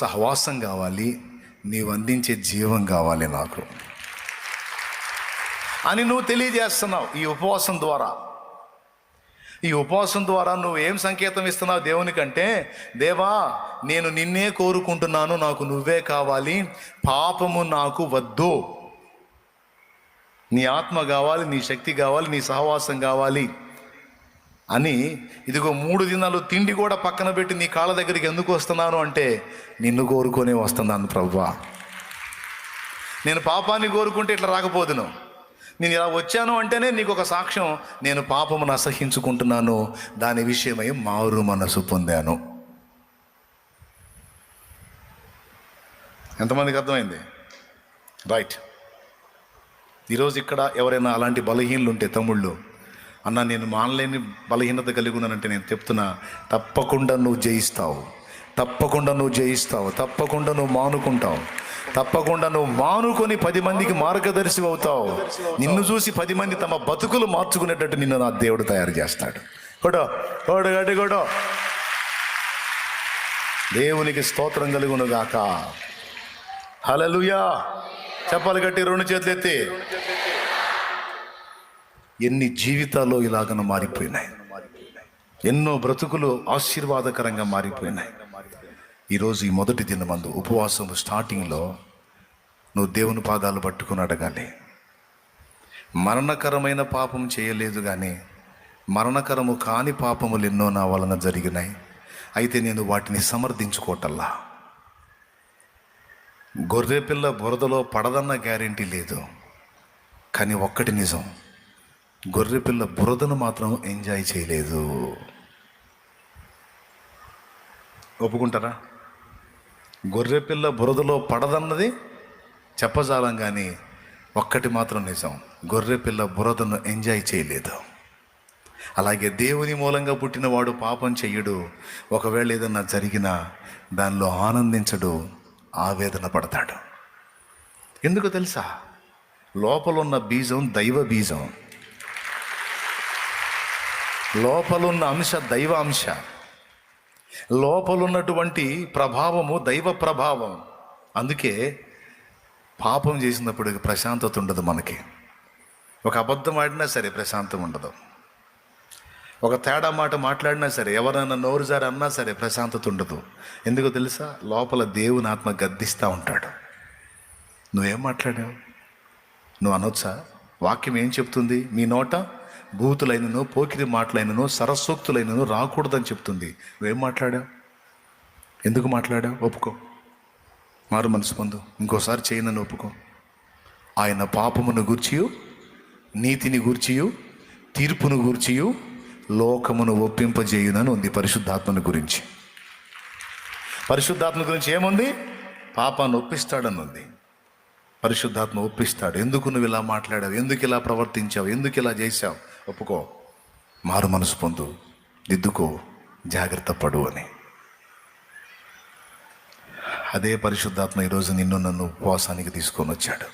సహవాసం కావాలి, నీవు అందించే జీవం కావాలి నాకు అని నువ్వు తెలియజేస్తున్నావు. ఈ ఉపవాసం ద్వారా నువ్వు ఏం సంకేతం ఇస్తున్నావు దేవునికంటే, దేవా నేను నిన్నే కోరుకుంటున్నాను, నాకు నువ్వే కావాలి, పాపము నాకు వద్దు, నీ ఆత్మ కావాలి, నీ శక్తి కావాలి, నీ సహవాసం కావాలి అని. ఇదిగో 3 దినాలు తిండి కూడా పక్కన పెట్టి నీ కాళ్ళ దగ్గరికి ఎందుకు వస్తున్నాను అంటే, నిన్ను కోరుకొనే వస్తున్నాను ప్రభువా. నేను పాపాన్ని కోరుకుంటే ఇట్లా రాకపోదును. నేను ఇలా వచ్చాను అంటేనే నీకు ఒక సాక్ష్యం, నేను పాపమును అసహించుకుంటున్నాను, దాని విషయమై మారు మనసు పొందాను. ఎంతమందికి అర్థమైంది? రైట్. ఈరోజు ఇక్కడ ఎవరైనా అలాంటి బలహీనలు ఉంటే, తమ్ముళ్ళు, అన్న నేను మానలేని బలహీనత కలిగి ఉన్నానంటే నేను చెప్తున్నా, తప్పకుండా నువ్వు జయిస్తావు, తప్పకుండా నువ్వు మానుకుంటావు, తప్పకుండా నువ్వు మానుకొని 10 మందికి మార్గదర్శి అవుతావు. నిన్ను చూసి 10 మంది తమ బతుకులు మార్చుకునేటట్టు నిన్ను నా దేవుడు తయారు చేస్తాడు. కొడో దేవునికి స్తోత్రం కలుగును గాక. హల్లెలూయా. చెప్పాలి గట్టి 2 చేతులు ఎత్తి. ఎన్ని జీవితాలు ఇలాగన మారిపోయినాయి, ఎన్నో బ్రతుకులు ఆశీర్వాదకరంగా మారిపోయినాయి. ఈరోజు ఈ మొదటి దినమందు ఉపవాసం స్టార్టింగ్లో నువ్వు దేవుని పాదాలు పట్టుకుని అడగాలి. మరణకరమైన పాపం చేయలేదు, కానీ మరణకరము కాని పాపములు ఎన్నో నా వలన జరిగినాయి. అయితే నేను వాటిని సమర్థించుకోవటల్లా. గొర్రెపిల్ల బురదలో పడదన్న గ్యారెంటీ లేదు, కానీ ఒక్కటి నిజం, గొర్రెపిల్ల బురదను మాత్రం ఎంజాయ్ చేయలేదు. ఒప్పుకుంటారా? గొర్రెపిల్ల బురదలో పడదన్నది చెప్పజాలం, కానీ ఒక్కటి మాత్రం నిజం, గొర్రెపిల్ల బురదను ఎంజాయ్ చేయలేదు. అలాగే దేవుని మూలంగా పుట్టినవాడు పాపం చెయ్యడు. ఒకవేళ ఏదన్నా జరిగినా దానిలో ఆనందించడు, ఆవేదన పడతాడు. ఎందుకు తెలుసా? లోపలున్న బీజం దైవ బీజం, లోపలున్న అంశ దైవ అంశ, లోపలున్నటువంటి ప్రభావము దైవ ప్రభావం. అందుకే పాపం చేసినప్పుడు ప్రశాంతత ఉండదు మనకి. ఒక అబద్ధం ఆడినా సరే ప్రశాంతం ఉండదు, ఒక తేడా మాట మాట్లాడినా సరే, ఎవరైనా నోరు జారి అన్నా సరే ప్రశాంతత ఉండదు. ఎందుకో తెలుసా? లోపల దేవుని ఆత్మ గద్దిస్తూ ఉంటాడు. నువ్వేం మాట్లాడావు? నువ్వు అనొచ్చా? వాక్యం ఏం చెప్తుంది? మీ నోట బూతులైనను, పోకిరి మాటలైనను, సరస్సూక్తులైనను రాకూడదని చెప్తుంది. నువ్వేం మాట్లాడావు? ఎందుకు మాట్లాడావు? ఒప్పుకో, మారు మనసు పొందు, ఇంకోసారి చేయనని ఒప్పుకో. ఆయన పాపమును గూర్చియు, నీతిని గూర్చియు, తీర్పును గూర్చియు లోకమును ఒప్పింపజేయునని ఉంది. పరిశుద్ధాత్మను గురించి ఏముంది? పాపాన్ని ఒప్పిస్తాడని ఉంది. పరిశుద్ధాత్మ ఒప్పిస్తాడు. ఎందుకు నువ్వు ఇలా మాట్లాడావు, ఎందుకు ఇలా ప్రవర్తించావు, ఎందుకు ఇలా చేశావు? ఒప్పుకో, మారు మనసు పొందు, దిద్దుకో, జాగ్రత్త పడు అని. అదే పరిశుద్ధాత్మ ఈరోజు నిన్ను నన్ను ఉపవాసానికి తీసుకొని వచ్చాడు.